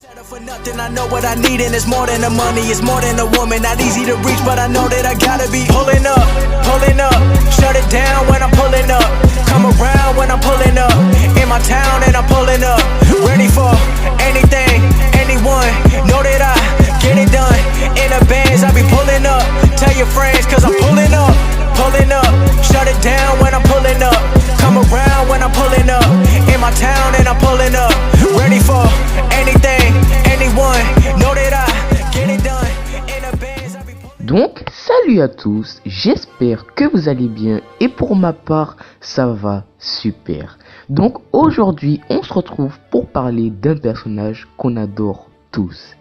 For nothing, I know what I need, and it's more than the money, it's more than a woman. Not easy to reach, but I know that I gotta be pulling up, shut it down when I'm pulling up, come around when I'm pulling up, in my town and I'm pulling up, ready for anything, anyone, know that I get it done, in the bands I be pulling up, tell your friends cause I'm pulling up, shut it down when I'm pulling up, come around when I'm pulling up, in my town and I'm pulling up, ready for anything, anyone, know that I get it done, in the bands I be pulling. Donc, salut à tous, j'espère que vous allez bien et pour ma part, ça va super. Donc aujourd'hui, on se retrouve pour parler d'un personnage qu'on adore tous.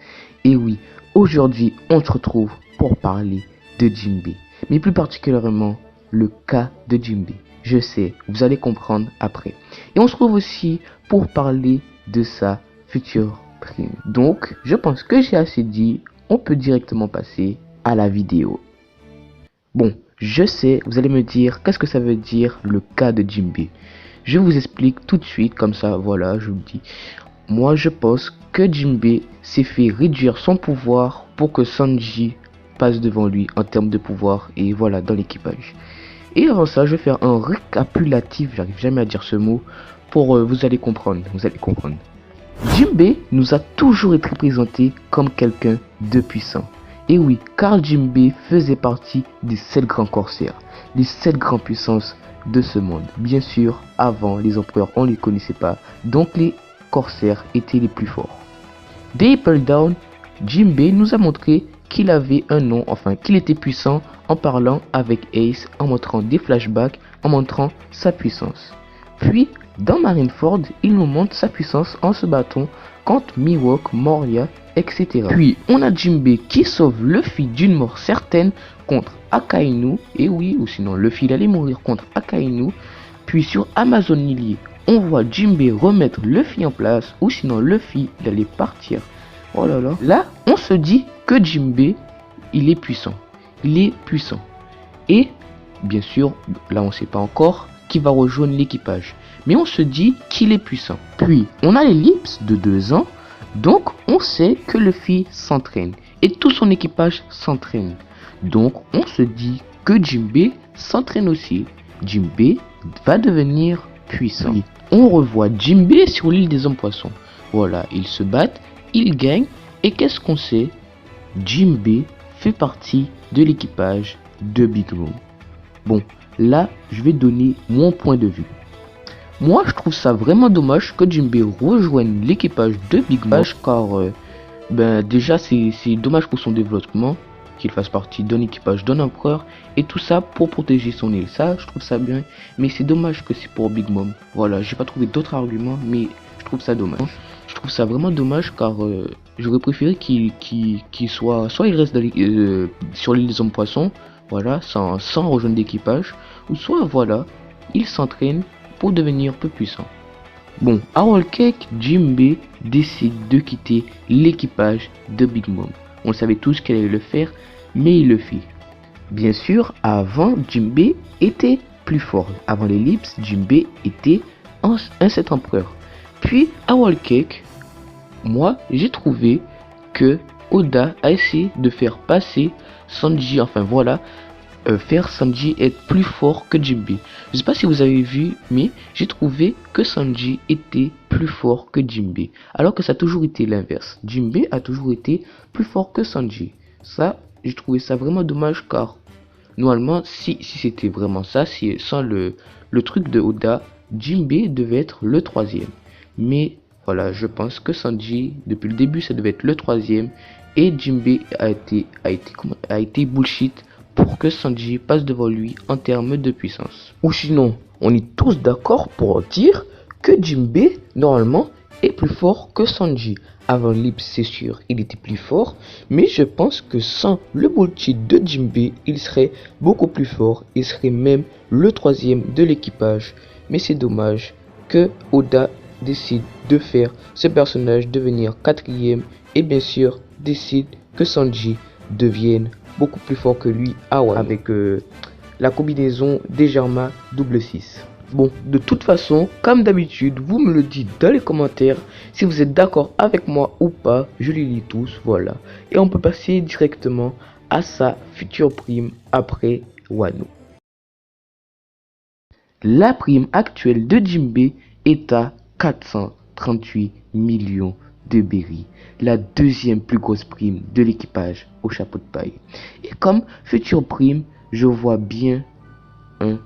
Et oui, aujourd'hui, on se retrouve pour parler de Jinbei, mais plus particulièrement le cas de Jinbei. Je sais, vous allez comprendre après. Et on se retrouve aussi pour parler de sa future prime. Donc, je pense que j'ai assez dit, on peut directement passer à la vidéo. Bon, je sais, vous allez me dire, qu'est-ce que ça veut dire le cas de Jinbei? Je vous explique tout de suite, comme ça, voilà, je vous dis. Moi, je pense que Jinbei s'est fait réduire son pouvoir pour que Sanji passe devant lui en termes de pouvoir, et voilà, dans l'équipage. Et avant ça, je vais faire un récapitulatif, j'arrive jamais à dire ce mot, pour vous allez comprendre, Jinbei nous a toujours été présenté comme quelqu'un de puissant. Et oui, car Jinbei faisait partie des 7 grands corsaires, les 7 grandes puissances de ce monde. Bien sûr, avant, les empereurs, on ne les connaissait pas, donc les corsaires étaient les plus forts. Dès Apple Down, Jinbei nous a montré qu'il avait un nom, enfin qu'il était puissant en parlant avec Ace, en montrant des flashbacks, en montrant sa puissance. Puis, dans Marineford, il nous montre sa puissance en se battant contre Mihawk, Moria, etc. Puis, on a Jinbei qui sauve Luffy d'une mort certaine contre Akainu, et oui, ou sinon Luffy il allait mourir contre Akainu. Puis sur Amazon Lily, on voit Jinbei remettre Luffy en place, ou sinon Luffy il allait partir. Oh là là. Là, on se dit que Jinbei, il est puissant. Il est puissant. Et, bien sûr, là on sait pas encore qui va rejoindre l'équipage. Mais on se dit qu'il est puissant. Puis, on a l'ellipse de 2 ans. Donc, on sait que Luffy s'entraîne. Et tout son équipage s'entraîne. Donc, on se dit que Jinbei s'entraîne aussi. Jinbei va devenir puissant. Puis, on revoit Jinbei sur l'île des hommes poissons. Voilà, ils se battent. Il gagne, et qu'est-ce qu'on sait? Jinbei fait partie de l'équipage de Big Mom. Bon, là, je vais donner mon point de vue. Moi, je trouve ça vraiment dommage que Jinbei rejoigne l'équipage de Big Mom, car déjà, c'est dommage pour son développement, qu'il fasse partie d'un équipage d'un empereur, et tout ça pour protéger son île. Ça, je trouve ça bien, mais c'est dommage que c'est pour Big Mom. Voilà, j'ai pas trouvé d'autres arguments, mais je trouve ça dommage. Je trouve ça vraiment dommage car j'aurais préféré qu'il soit il reste sur l'île des hommes poissons, voilà, sans rejoindre d'équipage, ou soit voilà, il s'entraîne pour devenir plus puissant. Bon, à Whole Cake, Jinbei décide de quitter l'équipage de Big Mom. On savait tous qu'elle allait le faire, mais il le fait. Bien sûr, avant, Jinbei était plus fort. Avant l'ellipse, Jinbei était un 7 empereur. Puis à Whole Cake, moi j'ai trouvé que Oda a essayé de faire passer Sanji, enfin voilà, faire Sanji être plus fort que Jinbei. Je sais pas si vous avez vu, mais j'ai trouvé que Sanji était plus fort que Jinbei, alors que ça a toujours été l'inverse. Jinbei a toujours été plus fort que Sanji. Ça, j'ai trouvé ça vraiment dommage car normalement, si c'était vraiment ça, si sans le truc de Oda, Jinbei devait être le 3e. Mais voilà, je pense que Sanji, depuis le début, ça devait être le 3e. Et Jinbei a été bullshit pour que Sanji passe devant lui en termes de puissance. Ou sinon, on est tous d'accord pour dire que Jinbei, normalement, est plus fort que Sanji. Avant l'ellipse, c'est sûr, il était plus fort. Mais je pense que sans le bullshit de Jinbei, il serait beaucoup plus fort. Il serait même le 3e de l'équipage. Mais c'est dommage que Oda décide de faire ce personnage devenir 4e et bien sûr décide que Sanji devienne beaucoup plus fort que lui avec la combinaison des Germa double 6. Bon, de toute façon, comme d'habitude, vous me le dites dans les commentaires si vous êtes d'accord avec moi ou pas. Je les lis tous, voilà. Et on peut passer directement à sa future prime après Wano. La prime actuelle de Jinbei est à 438 millions de berries, la deuxième plus grosse prime de l'équipage au chapeau de paille. Et comme future prime, je vois bien un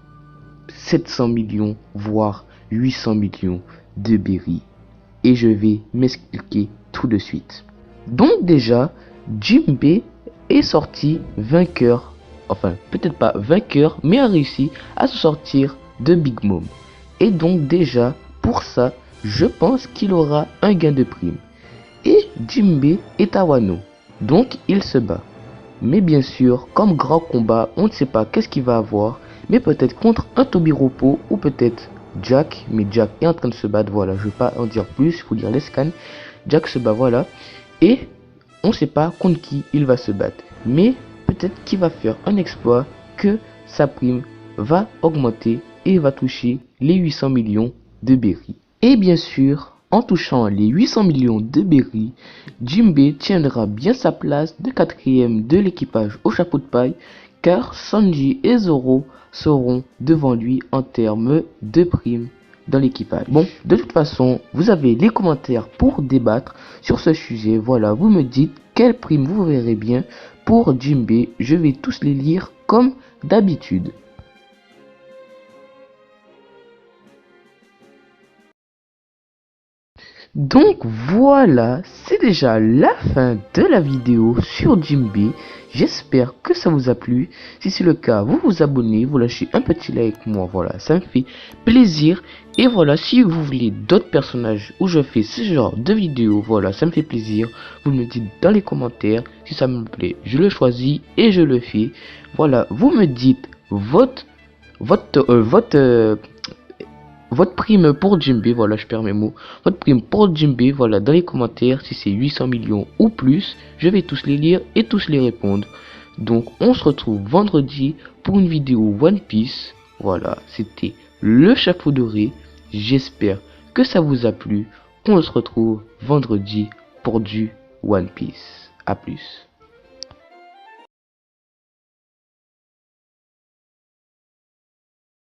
700 millions, voire 800 millions de berries. Et je vais m'expliquer tout de suite. Donc déjà, Jinbei est sorti vainqueur, enfin peut-être pas vainqueur, mais a réussi à se sortir de Big Mom. Et donc déjà, pour ça, je pense qu'il aura un gain de prime. Et Jinbei est à Wano, donc il se bat. Mais bien sûr, comme grand combat, on ne sait pas qu'est-ce qu'il va avoir, mais peut-être contre un Tobiropo ou peut-être Jack, mais Jack est en train de se battre, voilà, je vais pas en dire plus, il faut lire les scans. Jack se bat, voilà, et on ne sait pas contre qui il va se battre, mais peut-être qu'il va faire un exploit que sa prime va augmenter et va toucher les 800 millions de berries. Et bien sûr, en touchant les 800 millions de berries, Jinbei tiendra bien sa place de 4e de l'équipage au chapeau de paille, car Sanji et Zoro seront devant lui en termes de primes dans l'équipage. Bon, de toute façon, vous avez les commentaires pour débattre sur ce sujet. Voilà, vous me dites quelle prime vous verrez bien pour Jinbei. Je vais tous les lire comme d'habitude. Donc voilà, c'est déjà la fin de la vidéo sur Jinbei. J'espère que ça vous a plu. Si c'est le cas, vous vous abonnez, vous lâchez un petit like, moi, voilà, ça me fait plaisir. Et voilà, si vous voulez d'autres personnages où je fais ce genre de vidéos, voilà, ça me fait plaisir. Vous me dites dans les commentaires, si ça me plaît, je le choisis et je le fais. Voilà, vous me dites votre prime pour Jinbei, voilà, je perds mes mots. Votre prime pour Jinbei, voilà, dans les commentaires, si c'est 800 millions ou plus, je vais tous les lire et tous les répondre. Donc, on se retrouve vendredi pour une vidéo One Piece. Voilà, c'était le chapeau doré. J'espère que ça vous a plu. On se retrouve vendredi pour du One Piece. A plus.